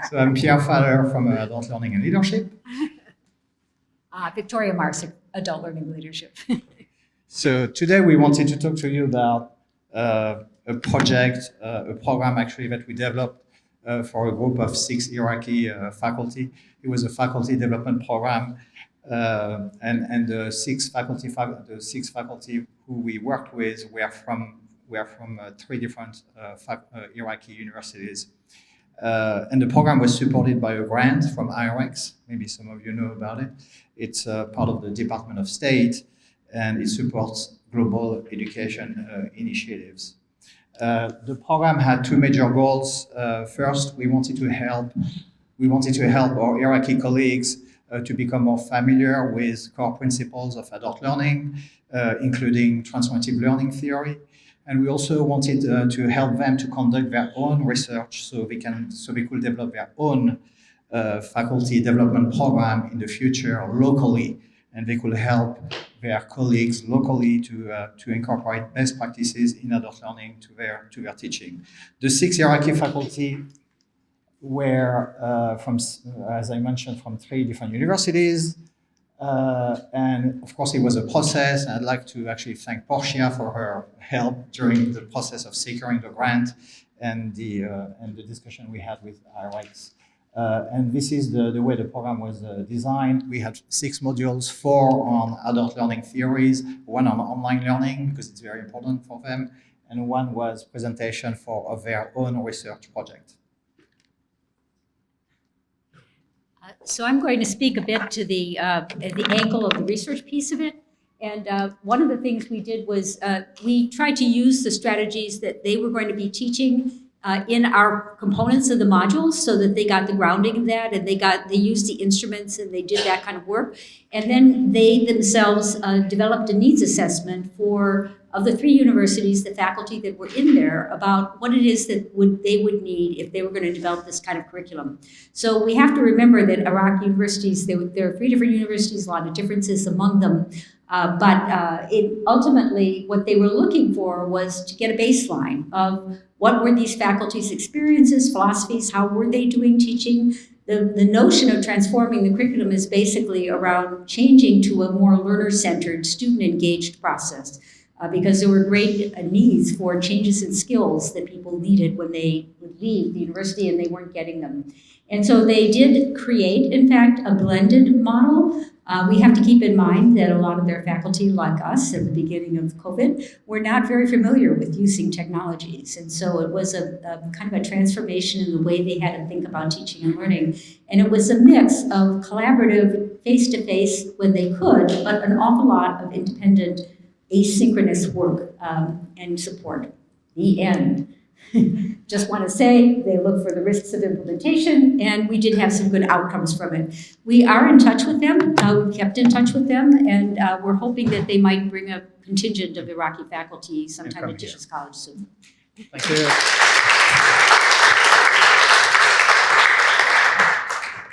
So I'm Pierre from Adult Learning and Leadership. Victoria Marsick, Adult Learning and Leadership. So today we wanted to talk to you about a project, a program actually that we developed for a group of 6 Iraqi faculty. It was a faculty development program, and the six faculty who we worked with were from 3 different Iraqi universities. And the program was supported by a grant from IRX. Maybe some of you know about it. It's part of the Department of State, and it supports global education initiatives. The program had 2 major goals. First, we wanted to help our Iraqi colleagues to become more familiar with core principles of adult learning, including transformative learning theory. And we also wanted to help them to conduct their own research so they could develop their own faculty development program in the future locally, and they could help their colleagues locally to incorporate best practices in adult learning to their teaching. The 6 Iraqi faculty were as I mentioned, from 3 different universities. And of course, it was a process. And I'd like to actually thank Portia for her help during the process of securing the grant and the discussion we had with IRX. And this is the way the program was designed. We had 6 modules, 4 on adult learning theories, 1 on online learning, because it's very important for them, and 1 was presentation of their own research project. So I'm going to speak a bit to the angle of the research piece of it. And one of the things we did was we tried to use the strategies that they were going to be teaching in our components of the modules, so that they got the grounding of that, and they used the instruments, and they did that kind of work. And then they themselves developed a needs assessment of the 3 universities, the faculty that were in there, about what it is that they would need if they were going to develop this kind of curriculum. So we have to remember that Iraq universities, there are 3 different universities, a lot of differences among them. But ultimately, what they were looking for was to get a baseline of what were these faculty's experiences, philosophies, how were they doing teaching. The notion of transforming the curriculum is basically around changing to a more learner-centered, student-engaged process, because there were great needs for changes in skills that people needed when they would leave the university and they weren't getting them. And so they did create, in fact, a blended model. We have to keep in mind that a lot of their faculty, like us at the beginning of COVID, were not very familiar with using technologies. And so it was a kind of a transformation in the way they had to think about teaching and learning. And it was a mix of collaborative, face-to-face when they could, but an awful lot of independent, asynchronous work and support. The end. Just want to say they look for the risks of implementation, and we did have some good outcomes from it. We are in touch with them. We've kept in touch with them, and we're hoping that they might bring a contingent of Iraqi faculty sometime at Tisch's College soon. Thank you.